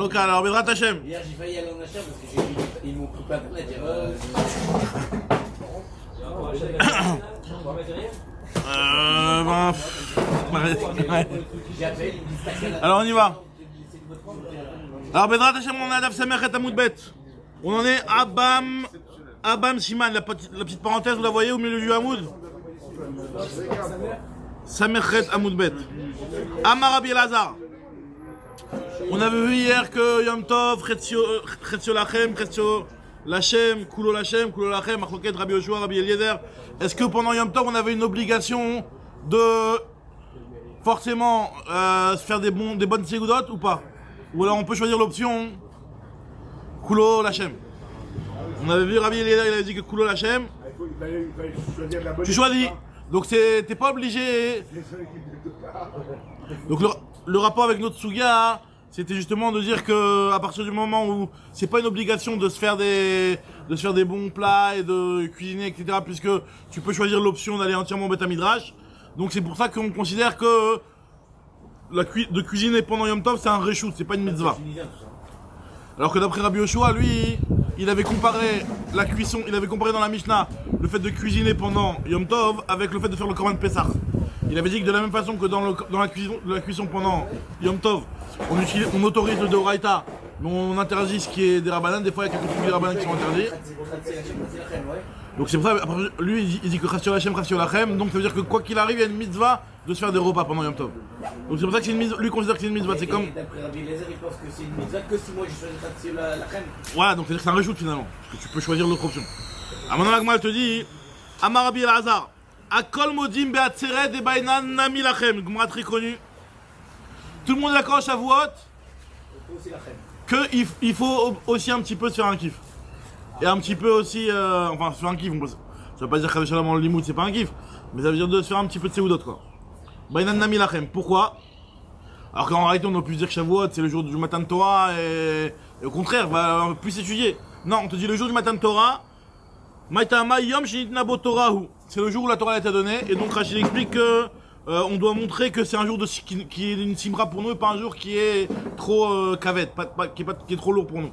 local. Alors, Bedrat Hashem. Hier, j'ai failli aller en achat parce que ils m'ont pris pas de dire. Alors, on y va. Alors, Bedrat Hashem, on est à Daf Samechet Amoud Bet. On en est à Abam Siman, la petite parenthèse, vous la voyez au milieu du Hamoud. Samechet Amoud Bet. Amar Rabbi Elazar. On avait vu hier que Yom Tov, Chetzio Lachem, Chetzio Lachem, Kulo Lachem, Machloket, Rabbi Yoshua, Rabbi Eliezer. Est-ce que pendant Yom Tov, on avait une obligation de forcément se faire des bonnes ségoudot ou pas? Ou alors on peut choisir l'option Kulo Lachem. On avait vu Rabbi Eliezer, il avait dit que Kulo Lachem. Il fallait choisir la bonne. Tu choisis. Donc t'es pas obligé. Donc le rapport avec notre Suga, c'était justement de dire que à partir du moment où c'est pas une obligation de se faire des bons plats et de cuisiner, etc. Puisque tu peux choisir l'option d'aller entièrement au Beth Midrash. Donc c'est pour ça qu'on considère que de cuisiner pendant Yom Tov c'est un reshoot, c'est pas une mitzvah. Alors que d'après Rabbi Yoshua, lui, il avait comparé la cuisson, il avait comparé dans la Mishnah le fait de cuisiner pendant Yom Tov avec le fait de faire le Korban Pessah. Il avait dit que de la même façon que dans la cuisson pendant Yom Tov, on autorise le Deoraita, mais on interdit ce qui est des Rabbanan. Des fois, il y a quelques trucs des Rabbanan qui sont interdits. Donc c'est pour ça, après, lui, il dit que Chatzio Lachem, Chatzio Lachem, donc ça veut dire que quoi qu'il arrive, il y a une mitzvah de se faire des repas pendant Yom Tov. Donc c'est pour ça que c'est une mitzvah, lui considère que c'est une mitzvah, c'est comme... D'après Rabbi Eliezer, il pense que c'est une mitzvah que si moi je choisis Chatzio Lachem. Voilà, donc c'est-à-dire que c'est un reshoot finalement, parce que tu peux choisir l'autre option. À maintenant, l'Agma, elle te dit, Amar Rabbi Elazar, Akol Modim Beatzeret et Bainan Nami Lachem, Gmara très connu. Tout le monde est d'accord à Shavuot qu'il faut aussi un petit peu se faire un kiff. Et un petit peu aussi, enfin se faire un kiff, ça veut pas dire qu'Avec Shalom en limoud c'est pas un kiff, mais ça veut dire de se faire un petit peu de séoudot quoi. Bainan Nami Lachem, pourquoi? Alors qu'en réalité on aurait pu dire que Shavuot c'est le jour du matin de Torah et au contraire, on va plus étudier. Non, on te dit le jour du matin de Torah, Maitama Yom Shinitna Bo Torahu. C'est le jour où la Torah a été donnée, et donc Rachid explique que on doit montrer que c'est un jour qui est une simra pour nous et pas un jour qui est trop cavette, qui est trop lourd pour nous.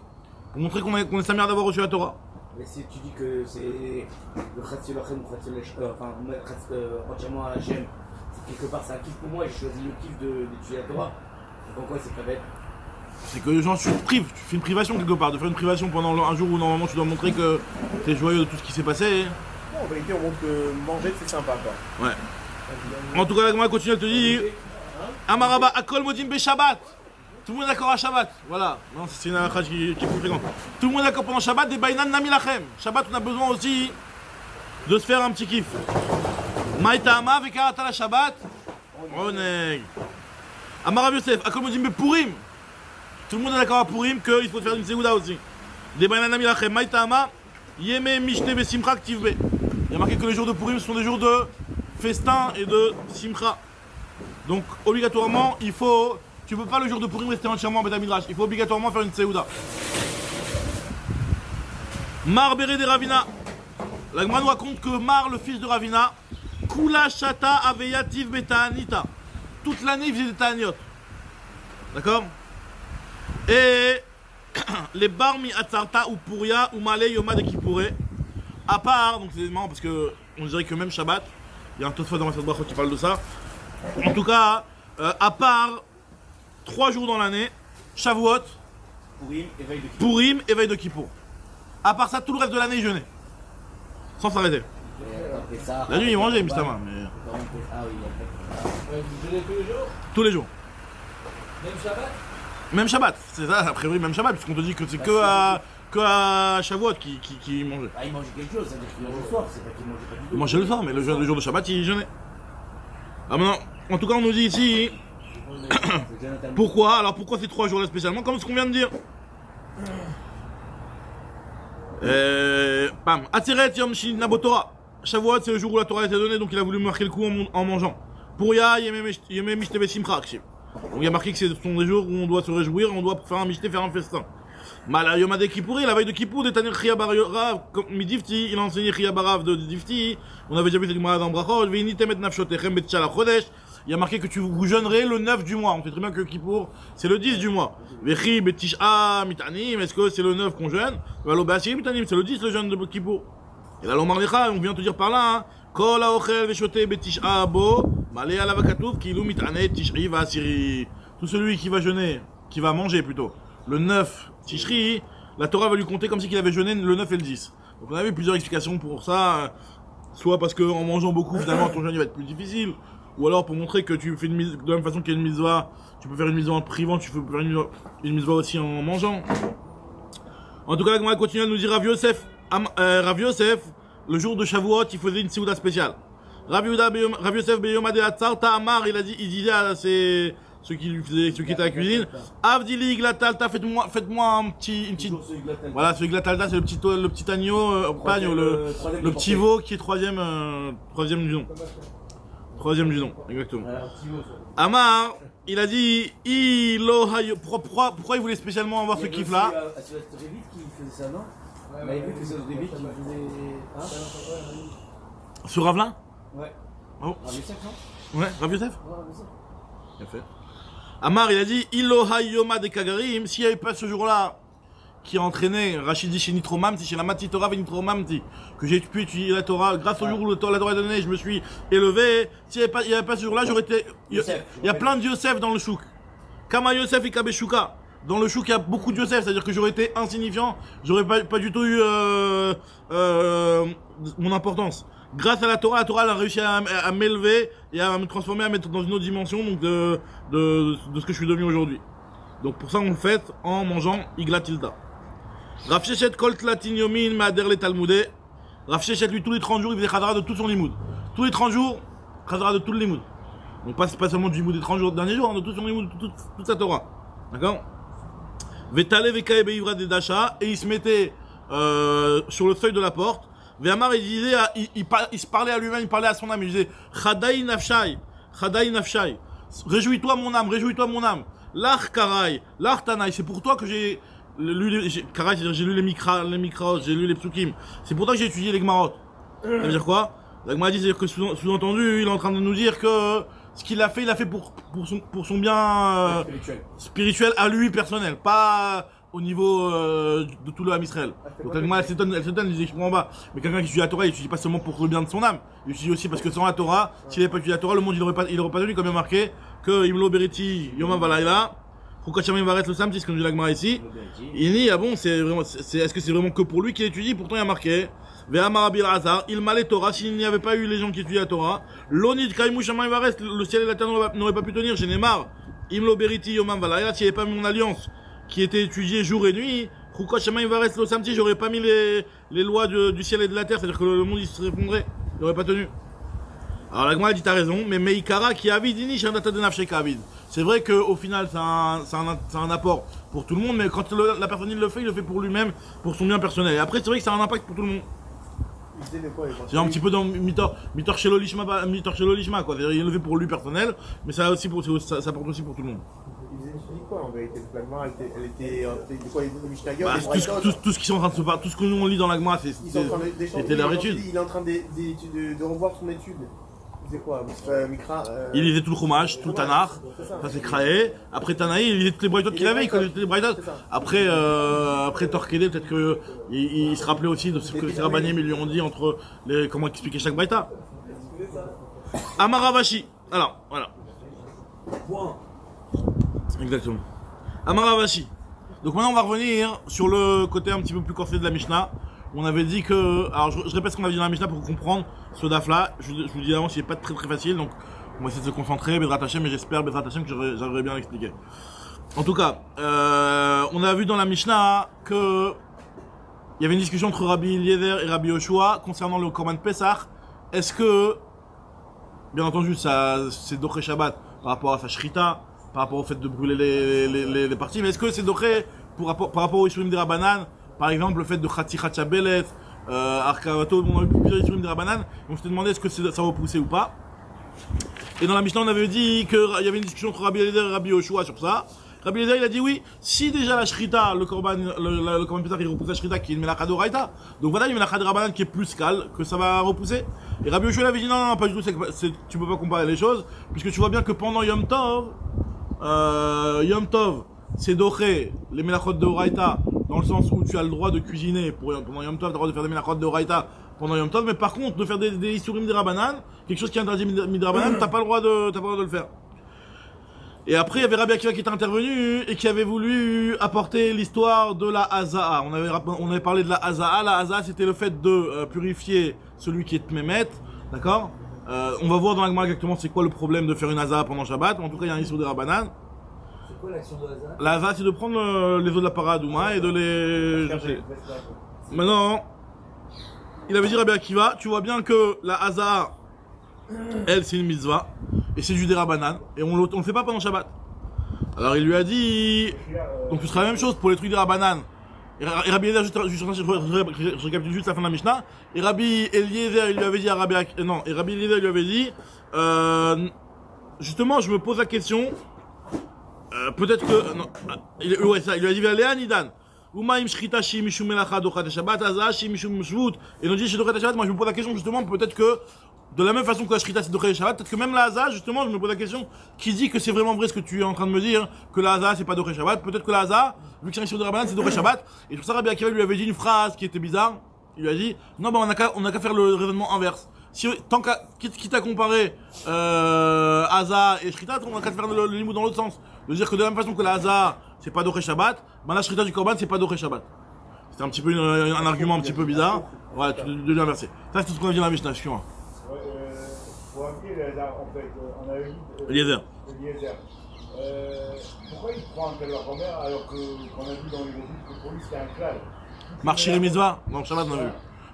Pour montrer qu'on est sa mère d'avoir reçu la Torah. Mais si tu dis que c'est le Chatzio Lachem ou Chatzio Lachem, enfin entièrement à Hachem, quelque part c'est un kiff pour moi et je choisis le kiff d'étudier la Torah. Donc en quoi c'est cavette? C'est que les gens se privent, tu fais une privation quelque part, de faire une privation pendant un jour où normalement tu dois montrer que tu es joyeux de tout ce qui s'est passé. En vérité, on montre que manger c'est sympa quoi. Ouais. En tout cas, la Gemara continue, elle te dit Amaraba Akol Modim Be Shabbat. Tout le monde est d'accord à Shabbat. Voilà, non, c'est une halakha qui est plus fréquente. Tout le monde est d'accord pendant Shabbat, des Bainan Nami Lachem. Shabbat, on a besoin aussi de se faire un petit kiff. Maïtama Vekarata la Shabbat. Oneg. Amarav Yosef, Akol Modim Be Purim. Tout le monde est d'accord à Purim qu'il faut faire une Segouda aussi. Des Bainan Nami Lachem. Maïtama Yeme Mishte Be Simcha Ktivbe. Il y a marqué que les jours de Purim sont des jours de festin et de simcha. Donc obligatoirement, tu peux pas le jour de Purim rester entièrement en Beth Midrash. Il faut obligatoirement faire une Seouda. Mar Béré de Ravina. La Gemara nous raconte que Mar, le fils de Ravina, Kula Shata Aveyativ Betaanita. Toute l'année, il faisait des Ta'aniot. D'accord? Et les Barmi Atzarta ou Puria ou Malé Yoma de Kippouré. À part, donc c'est marrant parce que on dirait que même Shabbat, il y a un Tosfot dans Masad Brachot qui parle de ça. En tout cas, à part 3 jours dans l'année, Shavuot, Purim et veille de Kippour. À part ça, tout le reste de l'année, il jeûnait. Sans s'arrêter. La nuit, il mangeait, Mistama. Mais... Vous jeûnez tous les jours? Tous les jours. Même Shabbat? Même Shabbat, c'est ça, a priori, même Shabbat, puisqu'on te dit que c'est que à Shavuot qui mangeait. Ah, il mangeait quelque chose, ça veut dire qu'il mangeait le soir, c'est pas qu'il mangeait pas du tout. Il mangeait le soir, mais le jour de Shabbat, il jeûnait. Ah maintenant, en tout cas, on nous dit ici. Pourquoi? Alors pourquoi ces 3 jours-là spécialement? Comme ce qu'on vient de dire. Bam. Atzeret Yom Shinitna Bo Torah. Shavuot, c'est le jour où la Torah a été donnée, donc il a voulu marquer le coup en mangeant. Puria, Yeme Mishte Be Simcha. Donc il y a marqué que ce sont des jours où on doit se réjouir, on doit faire un mishté, faire un festin. Mala Yom de Kippouri, la veille de Kippour, Tanir Chia Barav, Midifti, il a enseigné Chia Barav de Difti. On avait déjà vu cette Gemara dans Brachot. Veinitem et Nafshotechem Bet Shalach Chodesh. il y a marqué que vous jeûnerez le 9 du mois. On sait très bien que Kippour, c'est le 10 du mois. Vechi betish'a mitanim, est-ce que c'est le 9 qu'on jeûne? Valo be'ashir mitanim, c'est le 10 le jeûne de Kippour. Et là, l'Omar Lecha, on vient te dire par là, hein, Kol ha'ochel ve'shoteh betish'a bo, malé alav ha'katuv, kilu mit'aneh tish'i va'asiri. Tout celui qui va jeûner, qui va manger plutôt, le 9 Tishri, la Torah va lui compter comme si il avait jeûné le 9 et le 10. Donc on a vu plusieurs explications pour ça, soit parce qu'en mangeant beaucoup, finalement ton jeûne va être plus difficile, ou alors pour montrer que tu fais une mise, de la même façon qu'il y a une mitzvah, tu peux faire une mitzvah en privant, tu peux faire une mitzvah aussi en mangeant. En tout cas, la Gemara continue à nous dire Rav Yosef, le jour de Shavuot, il faisait une seuda spéciale. Rav Yosef Beyom Adeatzar Ta'amar, il disait à ceux qui étaient à la cuisine, Avdili Iglatalta, faites-moi une petite. Voilà, ce Iglatalta, c'est le petit agneau, pas agneau, le petit veau qui est troisième du nom. Troisième du nom, exactement. Amar, il a dit, pourquoi il voulait spécialement avoir ce kiff là? C'est Révit qui faisait ça, non? On avait vu que c'est Révit qui faisait. Ce Rav là? Ouais. Oh. Rav Yosef, non? Ouais, Rav Yosef? Ouais, Rav Yosef. Bien fait. Amar, il a dit, Yoma de Kagarim, s'il n'y avait pas ce jour-là qui a entraîné Rachidi chez Nitromamti, chez la Mati Torah et Nitromamti, que j'ai pu étudier la Torah, grâce au jour où la Torah est donnée, je me suis élevé. S'il n'y avait pas ce jour-là, j'aurais été. Il y a plein de Yosef dans le chouk. Kama Yosef et Kabeshuka. Dans le chouk, il y a beaucoup de Yosef, c'est-à-dire que j'aurais été insignifiant, j'aurais pas du tout eu mon importance. Grâce à la Torah elle a réussi à m'élever et à me transformer, à mettre dans une autre dimension donc de ce que je suis devenu aujourd'hui. Donc pour ça on le fait en mangeant Igla Tilda. Rav Sheshet Kol Tlatin Yomin Ma'ader le Talmudé. Rav Sheshet lui tous les 30 jours il faisait Khazara de tout son limoud. Tous les 30 jours, Khazara de tout le limoud. Donc pas seulement du limoud des 30 jours des derniers jours, hein, de tout son limoud, toute sa Torah. D'accord? Vetale Vekae Beivra de Dasha, et il se mettait sur le seuil de la porte. Véamar, il disait, il se parlait à lui-même, il parlait à son âme, il disait Chadai Nafshai, réjouis-toi mon âme, L'Ach Karai, L'Ach Tanaï, c'est pour toi que j'ai lu Karai, c'est-à-dire j'ai lu les Mikraot, j'ai lu les Psukim, c'est pour toi que j'ai étudié les Gmarot. Ça veut dire quoi? La Gemara dit, c'est-à-dire que sous-entendu, il est en train de nous dire que ce qu'il a fait pour son bien spirituel à lui personnel, pas au niveau de tout le Ham Israël. Donc la Gemara elle s'étonne, il dit je comprends pas. Mais quelqu'un qui étudie la Torah, il étudie pas seulement pour le bien de son âme, il étudie aussi parce que sans la Torah, s'il n'avait pas étudié la Torah, le monde il aurait pas tenu, comme il y a marqué que Imlo Beriti Yomam Valayla, Chukachamim Varet le Samti, ce qu'on dit la Gemara ici. Il dit ah bon, est-ce que c'est vraiment que pour lui qu'il étudie? Pourtant il y a marqué Ve'amar Abil Hazar, il malait Torah, s'il n'y avait pas eu les gens qui étudiaient la Torah, l'onid Kaimou Shamayim Varet, le ciel et la terre n'auraient pas pu tenir, j'en ai marre. Imlo Beriti Yomam Valayla, s'il n'y avait pas mon alliance qui était étudiée jour et nuit, j'aurais pas mis les lois du ciel et de la terre, c'est-à-dire que le monde il se répondrait, il n'aurait pas tenu. Alors la Gemara dit t'as raison, mais Meikara qui avidini shandata de nafshek avid. C'est vrai qu'au final c'est un apport pour tout le monde, mais quand la personne il le fait pour lui-même, pour son bien personnel. Et après c'est vrai que ça a un impact pour tout le monde. C'est un petit peu dans Mitor Shelo Lishma quoi, c'est-à-dire il le fait pour lui personnel, mais ça porte aussi pour tout le monde. Il dit quoi en vérité? Elle était de quoi les Mishnayot? Tout ce qui sont en train de se parler, tout ce que nous on lit dans la Gemara, c'était leur étude. Il est en train de revoir son étude. C'est quoi? Mikra Il lisait tout le Chumash, tout le Tanakh, ça c'est Kraé. Après Tanaï, il lisait toutes les braïtot qu'il avait, il connaissait toutes les braïtot. Après Torquedé, peut-être qu'il se rappelait aussi de ce que les Rabbanim lui ont dit entre comment expliquer chaque braïta. Amaravashi. Alors, voilà. Exactement. Amaravashi. Donc maintenant on va revenir sur le côté un petit peu plus corsé de la Mishnah. On avait dit que... Alors je répète ce qu'on avait dit dans la Mishnah pour comprendre ce daf là. Je vous dis avant, c'est pas très facile, donc on va essayer de se concentrer, Bezrat Hashem, mais j'espère Bezrat Hashem que j'arriverai bien à l'expliquer. En tout cas, on a vu dans la Mishnah que il y avait une discussion entre Rabbi Eliezer et Rabbi Yoshua concernant le Korban Pesach. Est-ce que, bien entendu, ça c'est Doché Shabbat par rapport à sa Shrita, par rapport au fait de brûler les parties, mais est-ce que c'est Doché par rapport au Ishurim de Rabbanan? Par exemple, le fait de Khati Khachabelet, Arkavato, on a eu plusieurs Ishurim de Rabbanan, on s'était demandé est-ce que ça va pousser ou pas. Et dans la Mishnah, on avait dit qu'il y avait une discussion entre Rabbi Eliezer et Rabbi Yoshua sur ça. Rabbi Eliezer, il a dit oui. Si déjà la shrita, le korban Pessah, il repousse la shrita qui est une melacha d'oraita. Donc voilà, une melacha de Rabbanan qui est plus calme, que ça va repousser. Et Rabbi Yoshua avait dit non, pas du tout, tu peux pas comparer les choses, puisque tu vois bien que pendant Yom Tov, c'est doré les melachot de Horaïta, dans le sens où tu as le droit de cuisiner pendant Yom Tov, tu as le droit de faire des melachot de Horaïta pendant Yom Tov, mais par contre, de faire des isurim midrabanan, quelque chose qui est interdit midrabanan, t'as pas le droit de le faire. Et après, il y avait Rabbi Akiva qui était intervenu et qui avait voulu apporter l'histoire de la Haza'a. On avait parlé de la Haza'a. La Haza'a, c'était le fait de purifier celui qui est Tmemet, d'accord. On va voir dans la Gemara exactement c'est quoi le problème de faire une Haza'a pendant Shabbat. En tout cas, il y a un issue de Rabbanan. C'est quoi l'action de hasard? La Haza'a, c'est de prendre les os de la paradouma et de les jeter. Maintenant, il avait dit Rabbi Akiva, tu vois bien que la Haza'a, elle, c'est une mitzvah, et c'est du dérabanan, et on le fait pas pendant Shabbat. Alors il lui a dit, donc ce sera la même chose pour les trucs dérabanan. Et Rabbi Eliezer, je récapitule juste la fin de la Mishnah, et Rabbi Eliezer, il lui avait dit à Rabbi Eliezer, il lui avait dit, justement, je me pose la question, peut-être que, non, il lui a dit, Léa Nidan. Umaim Shrita Shi Mishum Melacha Dochat Shabbat, Azah Shi Mishum Shvut. Et on dit chez Dochat Shabbat, moi je me pose la question justement, peut-être que de la même façon que la Shrita c'est Dochat Shabbat, peut-être que même la Azah, justement, je me pose la question, qui dit que c'est vraiment vrai ce que tu es en train de me dire, que la Azah c'est pas Dochat Shabbat, peut-être que la Azah, vu que c'est un issue de Rabbanan, c'est Dochat Shabbat. Et pour ça, Rabbi Akiva lui avait dit une phrase qui était bizarre. Il lui a dit, non, bah on a qu'à faire le raisonnement inverse. Si, quitte à comparer Haza et Shrita, on a qu'à faire le limou dans l'autre sens. De dire que de la même façon que la Haza, c'est pas Doché Shabbat, ben la Shrita du Korban, c'est pas Doché Shabbat. C'était un petit peu un argument un petit peu bizarre. Ouais, tu devais inverser. Ça, c'est tout ce qu'on a dit dans la Mishnah, excuse-moi. Pour appuyer en fait, on avait dit. Eliezer. Pourquoi il prend un Kalvachomer alors qu'on a vu dans les récits que pour lui c'était un klal? Marcher et Mitzvah, dans le Shabbat, on a vu.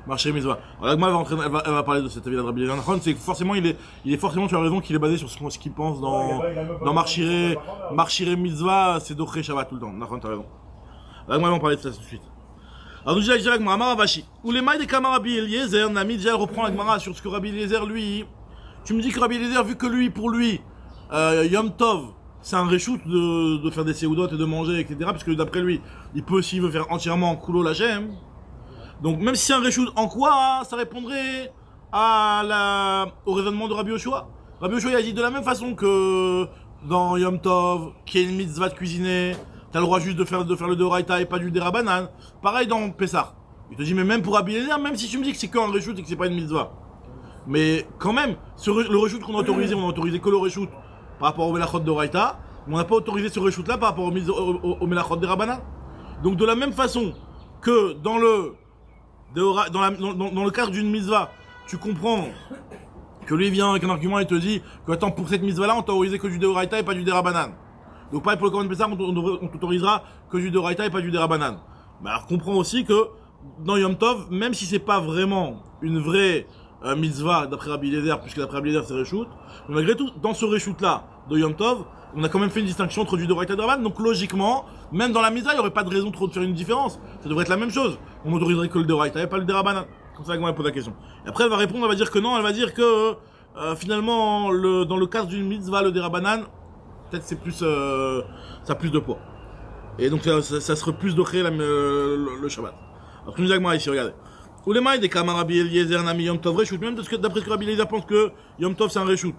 Marcher et Mitzvah. Alors, Agma elle va parler de cet avis de Rabbi Eliezer. C'est que forcément, il est forcément, tu as raison, qu'il est basé sur ce qu'il pense dans Marcher et Mitzvah, c'est Doché Shabbat tout le temps. Nachon, t'as raison. Agma va parler de ça tout de suite. Alors, nous disons avec Amar Avashi. Ou les mailles des Kamar Rabbi Eliezer, Nami, déjà, elle reprend la Gemara sur ce que Rabbi Eliezer, lui. Tu me dis que Rabbi Eliezer, vu que lui, pour lui, Yom Tov, c'est un reshoot de faire des seudot et de manger, etc. Parce que d'après lui, il peut, s'il veut faire entièrement Kulo Lachem. Donc, même si c'est un reshoot, en quoi ça répondrait au raisonnement de Rabbi Yoshua? Rabbi Yoshua, il a dit de la même façon que dans Yom Tov, qui est une mitzvah de cuisiner, t'as le droit juste de faire le Deoraita et pas du Derabanan. Pareil dans Pessah. Il te dit, mais même pour Rabbi Eliezer, même si tu me dis que c'est qu'un reshoot et que c'est pas une mitzvah. Mais quand même, le reshoot qu'on a autorisé que le reshoot par rapport au Melachot Deoraita, on n'a pas autorisé ce reshoot là par rapport au Melachot Derabanan. Donc de la même façon que dans le cadre d'une mitzvah, tu comprends que lui vient avec un argument et te dit que attends, pour cette mitzvah là, on t'a autorisé que du Deoraita et pas du Derabanan. Donc pareil pour le Korban Pessah, on t'autorisera que du Deoraita et pas du Derabanan. Mais alors comprends aussi que dans Yom Tov, même si c'est pas vraiment une vraie mitzvah d'après Rabbi Eliezer, puisque d'après Rabbi Eliezer c'est reshoot, mais malgré tout, dans ce reshoot là de Yom Tov, on a quand même fait une distinction entre du Deoraita et du Derabanan. Donc logiquement, même dans la mitzvah, il n'y aurait pas de raison trop de faire une différence. Ça devrait être la même chose. On autoriserait que le Deoraita et pas le Derabanan. Comme ça, elle pose la question. Et après, elle va répondre, elle va dire que non, elle va dire que finalement, dans le cadre d'une mitzvah, le Derabanan, peut-être c'est plus, ça a plus de poids. Et donc ça serait plus d'oché le Shabbat. Alors tu nous dis ici, regardez. Ou les mailles des Kamar Rabbi Eliezer Nami Yom Tov reshoot, même d'après ce que Rabbi Eliezer pense que Yom Tov c'est un reshoot.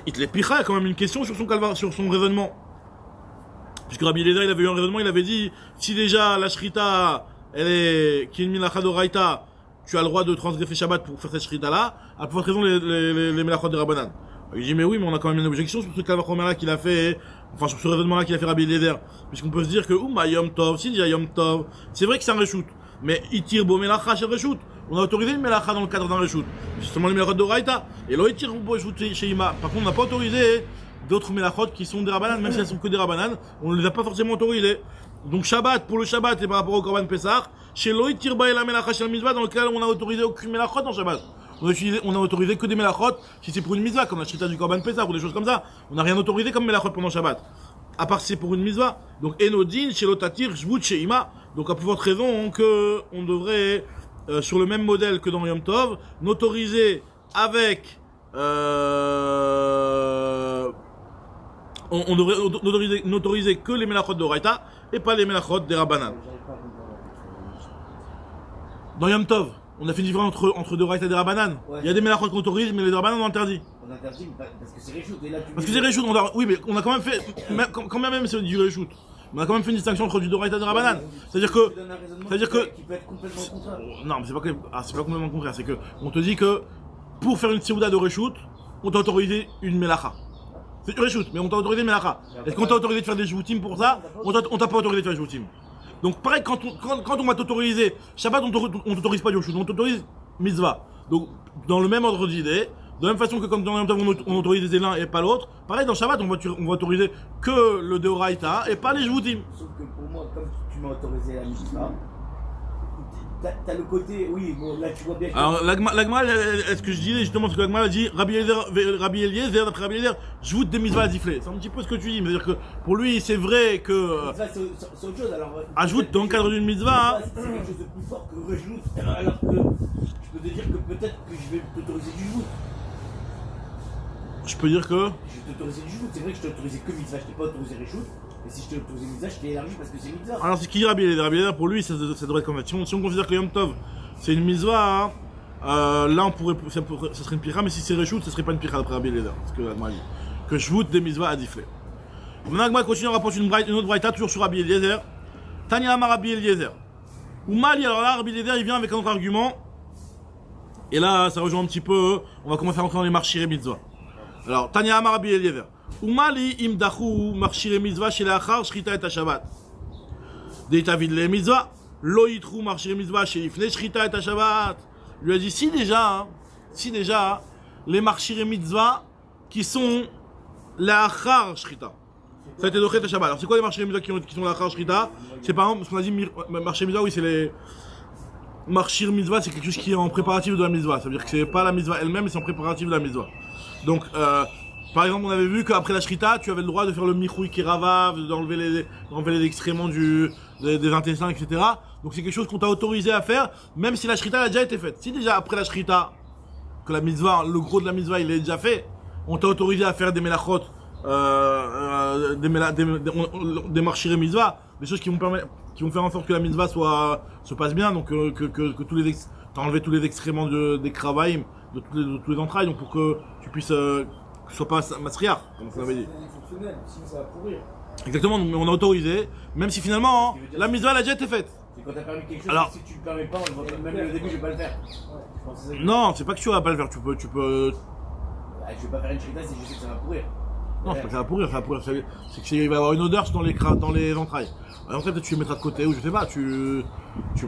Il les picha, il y a quand même une question sur son raisonnement. Puisque Rabbi Eliezer il avait eu un raisonnement, il avait dit si déjà la shrita elle est qui est une minacha d'oraita, tu as le droit de transgresser Shabbat pour faire cette shrita là, à pour cette raison les melachot de Rabbanan. Il dit mais oui, mais on a quand même une objection sur ce kalvachomer là qu'il a fait, enfin sur ce raisonnement là qu'il a fait Rabbi Eliezer, puisqu'on peut se dire que Yom Tov, si déjà Yom Tov, c'est vrai que c'est un reshoot, mais itir bo melacha chez reshoot, on a autorisé une melacha dans le cadre d'un reshoot, justement les melachot d'oraita, et lo itir bo reshoot chez Ima. Par contre on n'a pas autorisé d'autres melachot qui sont des Rabbanan, même si elles sont que des Rabbanan, on ne les a pas forcément autorisées. Donc Shabbat, pour le Shabbat et par rapport au Korban Pessah, chez lo itir ba et la melacha chez la mitzvah, dans lequel on a autorisé aucune melachot en Shabbat. On a autorisé que des melachot si c'est pour une mitzvah, comme la shrita du Korban Pessah ou des choses comme ça. On n'a rien autorisé comme melachot pendant Shabbat. À part si c'est pour une mitzvah. Donc Enodin, chez l'Otatir, Jvout, chez Ima. Donc à plus forte raison que on devrait, sur le même modèle que dans Yom Tov, n'autoriser avec on devrait n'autoriser que les melachot de Oraita et pas les melachot des Rabbanan. Dans Yom Tov, on a fait une différence entre Oraita et des Rabbanan. Ouais. Il y a des melachot qu'on autorise, mais les Rabbanan on interdit. On interdit parce que c'est reshoot. Et là, tu Parce que c'est reshoot, oui, mais on a quand même fait, quand même c'est du reshoot. On a quand même fait une distinction entre du Oraita et des Rabbanan. C'est-à-dire que, qui peut être complètement contraire. non, mais c'est pas complètement le contraire, c'est que on te dit que pour faire une Seouda de reshoot, on t'a autorisé une melacha. C'est du reshoot, mais on t'a autorisé une melacha. Est-ce qu'on t'a autorisé de faire des joutim pour ça? On t'a pas autorisé de faire des joutim. Donc pareil, quand on va t'autoriser Shabbat, on t'autorise pas du reshoot, on t'autorise mitzvah. Donc dans le même ordre d'idée, de la même façon que comme dans Yom Tov on autorise l'un et pas l'autre, pareil dans Shabbat on va autoriser que le Deoraita et pas les joutim. Sauf que pour moi, comme tu m'as autorisé la mitzvah, t'as le côté, oui, bon là tu vois bien que... Alors l'Agma, est-ce que je disais justement ce que l'Agma a dit, Rabbi Eliezer, d'après Rabbi Eliezer, j'voute des mitzvahs à zifler. C'est un petit peu ce que tu dis, mais c'est-à-dire que pour lui c'est vrai que... mitzvah, c'est autre chose, alors... Ajoute dans le cadre d'une mitzvah... C'est quelque chose de plus fort que rejoute, alors que je peux te dire que peut-être que je vais t'autoriser du joute. Je peux dire que... Je vais t'autoriser du joute, c'est vrai que je t'ai autorisé que mitzvah, je t'ai pas autorisé reshoot. Et si je t'ai autorisé mitzvah, je t'ai élargi parce que c'est mitzvah. Alors c'est qui Rabbi Eliezer? Rabbi Eliezer pour lui ça devrait être comme ça. Si on considère que Yom Tov c'est une mitzvah, là ça serait une pira, mais si c'est reshoot, ça serait pas une pira d'après Rabbi Eliezer. C'est ce que l'Agma dit. Que je voute des mitzvahs à zifler. Maintenant l'Agma continue à rapprocher une autre braïta toujours sur Rabbi Eliezer. Tanya Amar Rabbi Eliezer. Ou Mali, alors là Rabbi Eliezer il vient avec un autre argument. Et là ça rejoint un petit peu, on va commencer à rentrer dans les marchiré mitzvah. Alors, Tanya Amar Rabbi Eliezer. Umali imdachu marchiré mitzvah chez l'achar shrita et Shabbat. Deitavid le mitzvah, lo yitru marchiré mitzvah chez l'ifne shrita et Shabbat. Il lui a dit si déjà, les marchiré mitzvah qui sont l'achar shrita. Ça a été dochet et Shabbat. Alors, c'est quoi les marchiré mitzvah qui sont l'achar shrita? C'est par exemple, ce qu'on a dit, marchiré mitzvah, oui, c'est les. Marchir mitzvah, c'est quelque chose qui est en préparatif de la mitzvah. Ça veut dire que c'est pas la mitzvah elle-même, mais c'est en préparatif de la mitzvah. Donc, par exemple, on avait vu qu'après la shrita, tu avais le droit de faire le michoui kiravav, d'enlever les excréments des intestins, etc. Donc c'est quelque chose qu'on t'a autorisé à faire, même si la shrita a déjà été faite. Si déjà après la shrita, que la mitzvah, le gros de la mitzvah, il est déjà fait, on t'a autorisé à faire des melachot, des marchiré mitzvah, des choses qui vont faire en sorte que la mitzvah se passe bien, donc que t'as enlevé tous les excréments des kravaïm, de tous les entrailles, donc pour que tu puisses que ce soit pas masriar, comme on avait dit. C'est exceptionnel, sinon ça va pourrir. Exactement, donc on a autorisé, même si finalement la mitzvah elle a déjà été faite. C'est quand t'as permis quelque chose, Alors, si tu le permets pas, même au début je vais pas le faire. Je pense que c'est ça. Non, c'est pas que tu vas pas le faire, tu peux. Ah, je vais pas faire une shrita si je sais que ça va pourrir. Non, c'est pas que ça va pourrir, c'est qu'il va y avoir une odeur dans les entrailles. Alors, en fait, peut-être tu les mettras de côté ou je sais pas, tu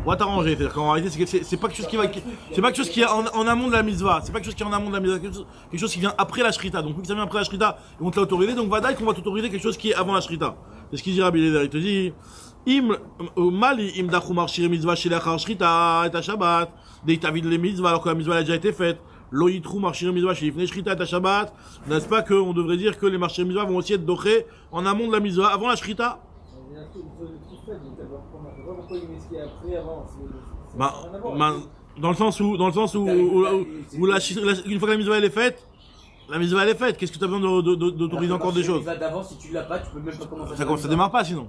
pourras t'arranger. C'est-à-dire qu'en réalité, c'est pas quelque chose c'est pas quelque chose qui est en amont de la mitzvah. C'est pas quelque chose qui est en amont de la mitzvah, quelque chose qui vient après la shrita. Donc, vu que ça vient après la shrita, ils vont te l'autoriser. Donc, vadaï qu'on va t'autoriser quelque chose qui est avant la shrita. C'est ce qu'il dit Rabbi Eliezer. Il te dit, Mali, dachu marchir mitzvah chez l'achar shrita et Shabbat, deitavid le mitzvah alors que la mitzvah a déjà été faite. Lo yitru marchir mitzvah chez l'ifne shrita et Shabbat. N'est-ce pas qu'on devrait dire que les marchir mitzvah vont aussi être dochés en amont de la mitzvah avant la shrita? Il y a un truc tout fait, donc elle va pas pourquoi il met ce qu'il y a après, avant. Dans le sens où une fois que la mitzvah elle est faite, qu'est-ce que tu as besoin d'autoriser encore des choses? D'avant, si tu l'as pas, tu peux même pas commencer. Ça démarre pas sinon.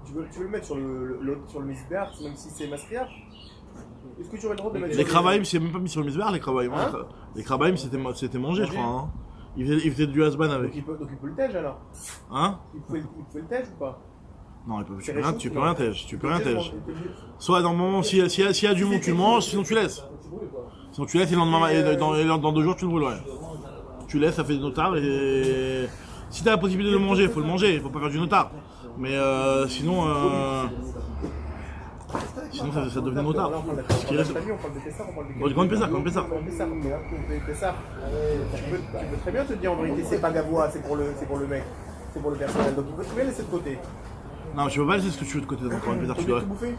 Tu veux le mettre sur le misbéar, même si c'est masriar? Est-ce que tu aurais le droit de mettre Les kravaïm, c'est même pas mis sur le misbéar, les kravaïm. Hein? Les kravaïm, c'était mangé, je crois. Hein. Il faisait du hasban avec. Donc il peut le tège alors? Hein? Il peut le tège ou pas? Non, tu peux rien tège. Soit normalement, s'il y a du monde, tu le manges, sinon tu laisses. Sinon tu laisses et le lendemain, dans 2 jours, tu le brûles. Ouais. Tu laisses, ça fait des notards et. Si t'as la possibilité de le manger, faut le manger, il faut pas faire du notard. Mais sinon ça devient notard. On parle de Pessah, on parle de Grande Pessah. Mais là, Pessah, tu peux très bien te dire en vérité, c'est pas Gavois, c'est pour le mec, c'est pour le personnel. Donc il peut très bien laisser de côté. Non, tu peux pas laisser ce que tu veux de côté dans Grande Pessah, tu Tu dois dois. tout bouffer.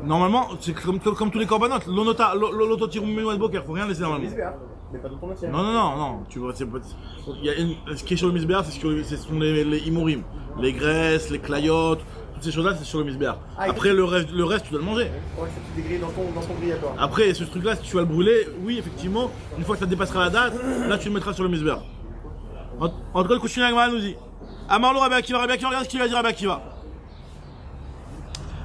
Normalement, c'est comme tous les corbanotes, l'autotirou et boker, faut rien laisser normalement. Mais pas dans ton entier. Non, tu vois, ce qui est sur le misbéar, ce sont les imorim, les graisses, les clayotes, toutes ces choses-là, c'est sur le misbéar. Après, le reste, tu dois le manger. Ouais, c'est dégrillé dans ton grille à toi. Après, ce truc-là, si tu vas le brûler, oui, effectivement, une fois que ça dépassera la date, là, tu le mettras sur le misbéar. En tout cas, le continue Agma nous dit Amarlo Rabbi Akiva, regarde ce qu'il a dit Rabbi Akiva.